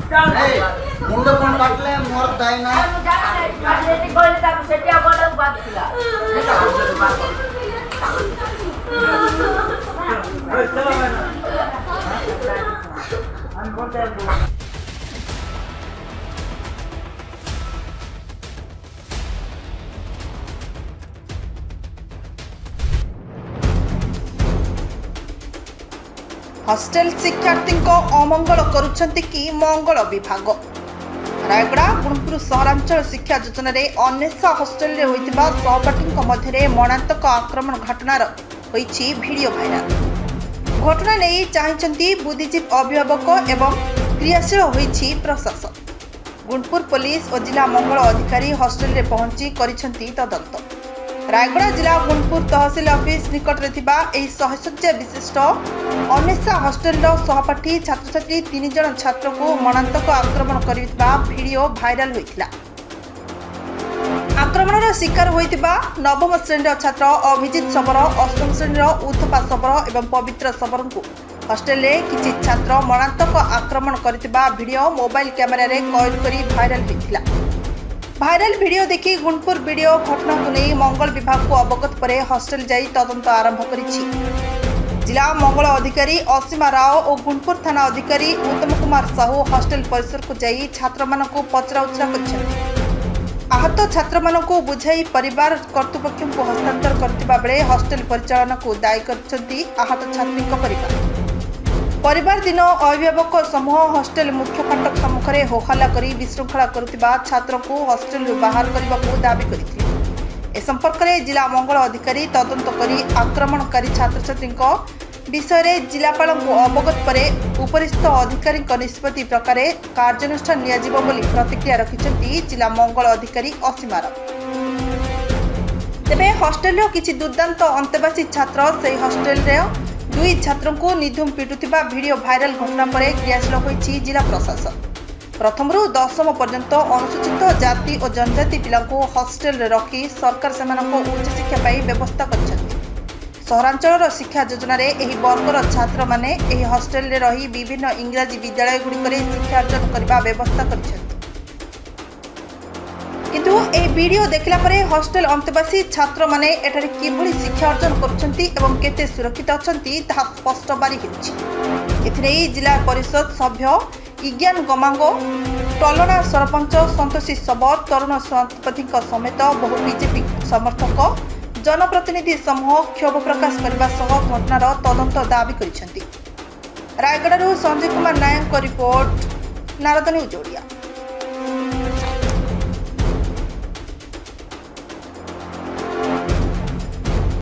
मुंड कोण काटले मोर दाय ना ते गोले ताकू सेटिया गोला बात थिला चलो मैंने हम कोते हॉस्टेल शिक्षार्थी अमंगल करुछंती कि मंगल विभाग। रायगड़ा गुणपुर सहरांचल शिक्षा योजना रे अन्वेषा हॉस्टेल रे होइतिबा सहपाठी मध्य मरणांतक आक्रमण घटनार होइछि वीडियो भाइराल। घटना नहीं चाहिए बुद्धिजीवी अभिभावक एवं क्रियाशील होइछि प्रशासन। गुणपुर पुलिस और जिला मंगल अधिकारी हॉस्टेल रे पहुंची करिसेंती तदंत। रायगड़ा जिला गुणपुर तहसील ऑफिस निकट में शहेशज्या विशिष्ट अन्वेषा हॉस्टेल सहपाठी छात्र छात्री 3 जन छात्र को मरणांतक आक्रमण करथिबा वीडियो भाइराल होइथिला। आक्रमणर शिकार होइथिबा नवम श्रेणी छात्र अभिजित सबर, अष्टम श्रेणी उथपा सबर एवं पवित्र सबर को हॉस्टेल रे किछि छात्र मरणांतक आक्रमण करथिबा वीडियो मोबाइल कैमेरा रे कैद करी भाइराल होइथिला। भाइराल वीडियो देखी गुणपुर वीडियो घटना को नहीं मंगल विभाग को अवगत पर हॉस्टेल जाई तदंत आरंभ करिछि। जिला मंगल अधिकारी असीमा राव और गुणपुर थाना अधिकारी उत्तम कुमार साहू हॉस्टेल परिसर को जाई छात्र मानक पचराउचरा करिसेंति। आहत छात्र मानक बुझाई परिवार कर्तृपक्ष को हस्तांतर करथिबा बेले हॉस्टेल परिचालन को दायी करछंती आहत छात्री परिवार दिन अभिभावक समूह हॉस्टेल मुख्य फाटक सम्मुखें होहल्ला करी विशृंखला करुथिबा छात्र को हॉस्टेल बाहर करने को दाबी करथिले। ए संपर्क में जिला मंगल अधिकारी तदंत करी आक्रमणकारी छात्र छात्री विषय जिलापाल को अवगत पर उपरिस्थ अधिकारी निष्पत्ति प्रकार कार्यानुष्ठान नियाजिबो बोली प्रतिक्रिया रखिछंती जिला मंगल अधिकारी असीमा राव। तेबे हॉस्टेल किछि दुर्दांत अंतेवासी छात्र से हॉस्टेल 2 छात्रों को निधुम पिटुथिबा वीडियो भाइराल घटना पर क्रियाशील होइछि जिला प्रशासन। प्रथमरू 10म पर्यंत अनुसूचित जाति और जनजाति पिला को हॉस्टेल रखी सरकार सेमानक उच्च शिक्षा पाई व्यवस्था करछथि। सहरांचल शिक्षा योजना रे एही वर्गर छात्र माने एही हॉस्टेल रे रही विभिन्न इंग्राजी विद्यालय गुड़िकरे शिक्षा अर्जन करबा व्यवस्था करछथि। किंतु ए वीडियो देखला परे हॉस्टेल अंतेवासी छात्र माने एठारे किभली शिक्षा अर्जन करुछंती एवं केते सुरक्षित अछंती ताहा स्पष्ट बारी हेउछि। एथिरे जिला परिषद सभ्य इज्ञान गमांगो, टलना सरपंच संतोषी सबर, तरुण सन्तपति समेत बहु बीजेपी समर्थक जनप्रतिनिधि समूह क्षोभ प्रकाश करने सह घटनार तदंत दाबी करिसेंती। रायगड़ारू संजय कुमार नायक रिपोर्ट, नारद न्यूज ओडिया।